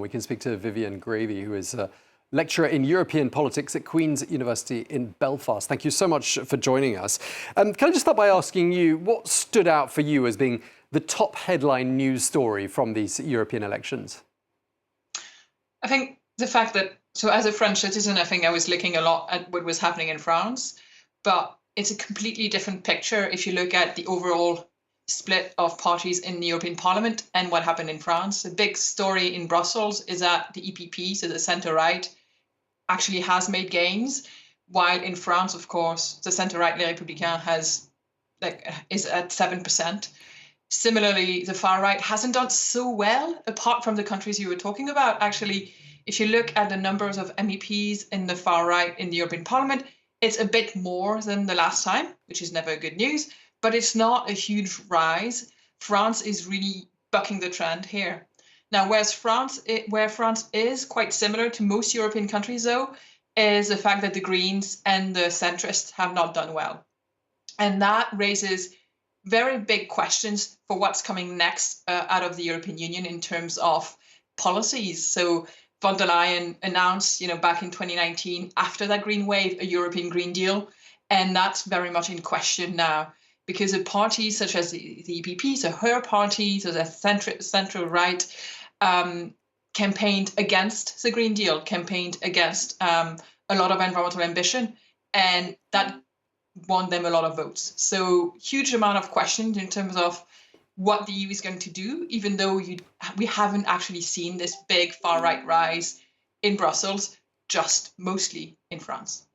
we can speak to Viviane Gravey, who is a lecturer in European politics at Queen's University in Belfast. Thank you so much for joining us. Can I just start by asking you, what stood out for you as being the top headline news story from these European elections? I think the fact that, so as a French citizen, I think I was looking a lot at what was happening in France, but it's a completely different picture if you look at the overall split of parties in the European Parliament and what happened in France. The big story in Brussels is that the EPP, so the centre-right, actually has made gains, while in France, of course, the centre-right, Les Républicains, is at 7%. Similarly, the far right hasn't done so well, apart from the countries you were talking about. Actually, if you look at the numbers of MEPs in the far right in the European Parliament, it's a bit more than the last time, which is never good news, but it's not a huge rise. France is really bucking the trend here. Now, where France is quite similar to most European countries, though, is the fact that the Greens and the centrists have not done well. And that raises very big questions for what's coming next out of the European Union in terms of policies. So von der Leyen announced, back in 2019, after that Green Wave, a European Green Deal. And that's very much in question now, because a party such as the EPP, so her party, so the central right, campaigned against the Green Deal, campaigned against a lot of environmental ambition, and that won them a lot of votes. So huge amount of questions in terms of what the EU is going to do, even though we haven't actually seen this big far-right rise in Brussels, just mostly in France.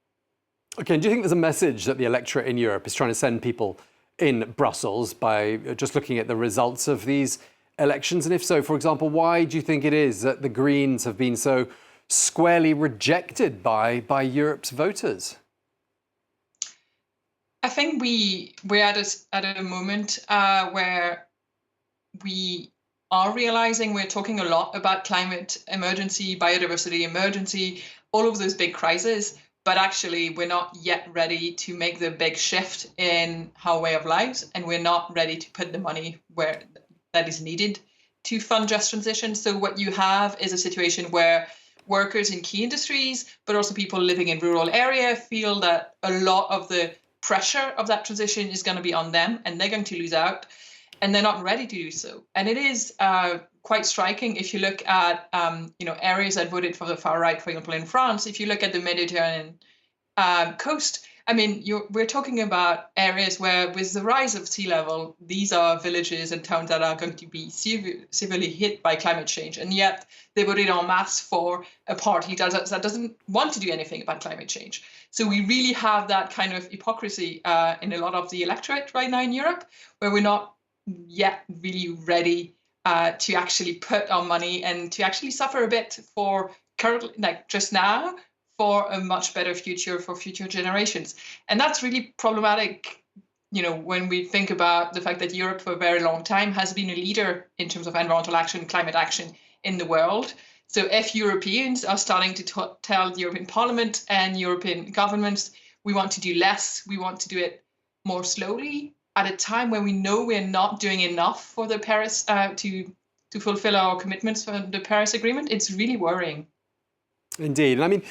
Okay, and do you think there's a message that the electorate in Europe is trying to send people in Brussels by just looking at the results of these elections? And if so, for example, why do you think it is that the Greens have been so squarely rejected by Europe's voters? I think we're at a moment where we are realizing we're talking a lot about climate emergency, biodiversity emergency, all of those big crises, but actually we're not yet ready to make the big shift in our way of lives, and we're not ready to put the money where that is needed to fund just transition. So what you have is a situation where workers in key industries, but also people living in rural area, feel that a lot of the pressure of that transition is going to be on them, and they're going to lose out, and they're not ready to do so. And it is quite striking if you look at areas that voted for the far right, for example, in France. If you look at the Mediterranean coast, I mean, we're talking about areas where, with the rise of sea level, these are villages and towns that are going to be severely hit by climate change. And yet they voted en masse for a party that doesn't want to do anything about climate change. So we really have that kind of hypocrisy in a lot of the electorate right now in Europe, where we're not yet really ready to actually put our money and to actually suffer a bit for currently, like just now, for a much better future for future generations. And that's really problematic, when we think about the fact that Europe for a very long time has been a leader in terms of environmental action, climate action in the world. So if Europeans are starting to tell the European Parliament and European governments, we want to do less, we want to do it more slowly, at a time when we know we're not doing enough for the Paris to fulfill our commitments for the Paris Agreement, it's really worrying. Indeed. And I mean,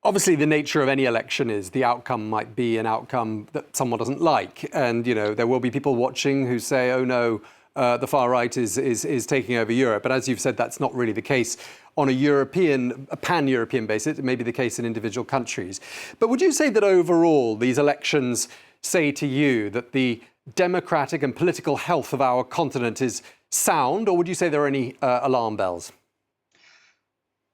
obviously, the nature of any election is the outcome might be an outcome that someone doesn't like. And, there will be people watching who say, oh, no, the far right is taking over Europe. But as you've said, that's not really the case on a pan-European basis. It may be the case in individual countries. But would you say that overall these elections say to you that the democratic and political health of our continent is sound, or would you say there are any alarm bells?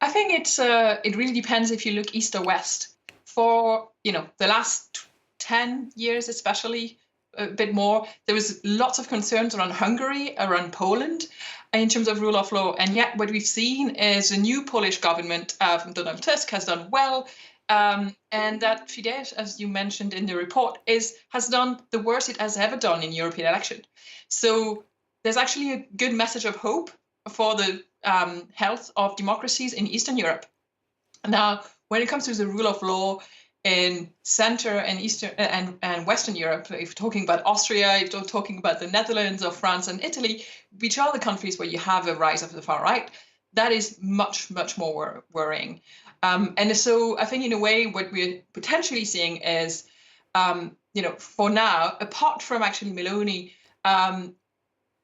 I think it really depends if you look east or west. For the last 10 years, especially a bit more, there was lots of concerns around Hungary, around Poland, in terms of rule of law. And yet, what we've seen is the new Polish government from Donald Tusk has done well, and that Fidesz, as you mentioned in the report, has done the worst it has ever done in European election. So there's actually a good message of hope for the health of democracies in Eastern Europe. Now, when it comes to the rule of law in Centre and Eastern and Western Europe, if you're talking about Austria, if you're talking about the Netherlands or France and Italy, which are the countries where you have a rise of the far right, That is much, much more worrying. And so I think in a way, what we're potentially seeing is, for now, apart from actually Meloni,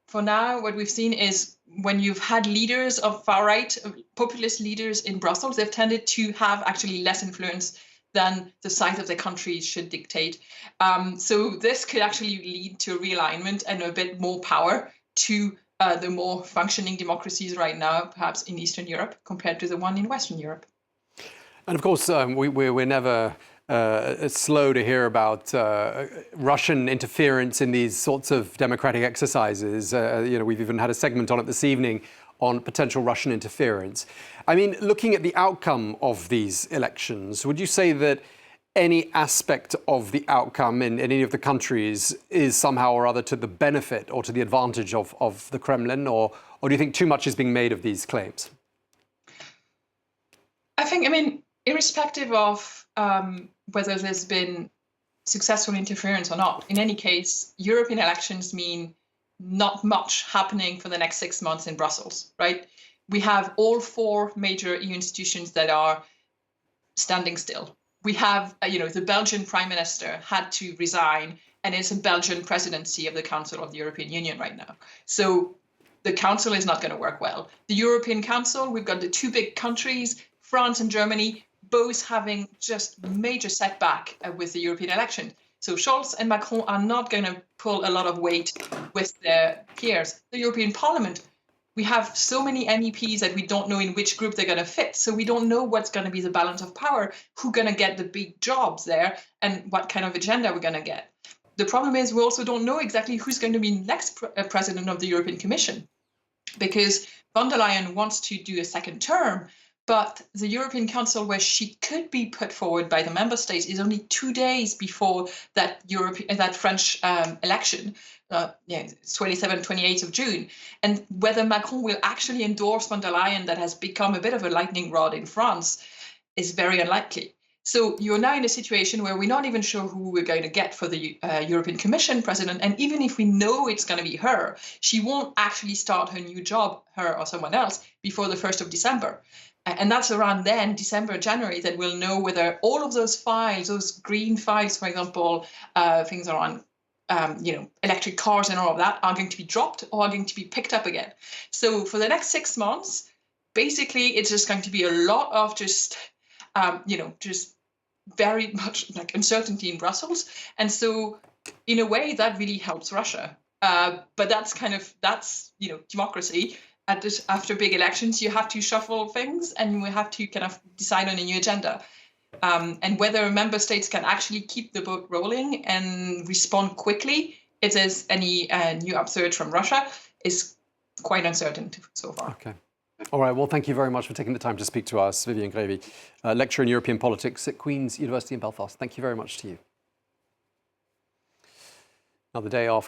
for now, what we've seen is when you've had leaders of far-right, populist leaders in Brussels, they've tended to have actually less influence than the size of the country should dictate. So this could actually lead to a realignment and a bit more power to the more functioning democracies right now, perhaps in Eastern Europe, compared to the one in Western Europe. And of course, we're never slow to hear about Russian interference in these sorts of democratic exercises. We've even had a segment on it this evening on potential Russian interference. I mean, looking at the outcome of these elections, would you say that any aspect of the outcome in any of the countries is somehow or other to the benefit or to the advantage of the Kremlin, or do you think too much is being made of these claims? I mean, irrespective of whether there's been successful interference or not, in any case, European elections mean not much happening for the next 6 months in Brussels, right? We have all 4 major EU institutions that are standing still. We have, the Belgian Prime Minister had to resign, and it's a Belgian presidency of the Council of the European Union right now. So the Council is not going to work well. The European Council, we've got the 2 big countries, France and Germany, both having just major setback with the European election. So Scholz and Macron are not going to pull a lot of weight with their peers. The European Parliament, we have so many MEPs that we don't know in which group they're going to fit. So we don't know what's going to be the balance of power, who's going to get the big jobs there, and what kind of agenda we're going to get. The problem is we also don't know exactly who's going to be next president of the European Commission, because von der Leyen wants to do a second term, but the European Council, where she could be put forward by the member states, is only 2 days before that French election, 27th, 28th of June. And whether Macron will actually endorse von der Leyen, that has become a bit of a lightning rod in France, is very unlikely. So you're now in a situation where we're not even sure who we're going to get for the European Commission president. And even if we know it's going to be her, she won't actually start her new job, her or someone else, before the 1st of December. And that's around then, December, January, that we'll know whether all of those files, those green files, for example, things around, electric cars and all of that, are going to be dropped or are going to be picked up again. So for the next 6 months, basically, it's just going to be a lot of just very much like uncertainty in Brussels. And so in a way, that really helps Russia. But that's democracy. After big elections, you have to shuffle things and we have to kind of decide on a new agenda. And whether member states can actually keep the boat rolling and respond quickly if there's any new upsurge from Russia is quite uncertain so far. Okay. All right. Well, thank you very much for taking the time to speak to us, Viviane Gravey, lecturer in European politics at Queen's University in Belfast. Thank you very much to you. Now, the day after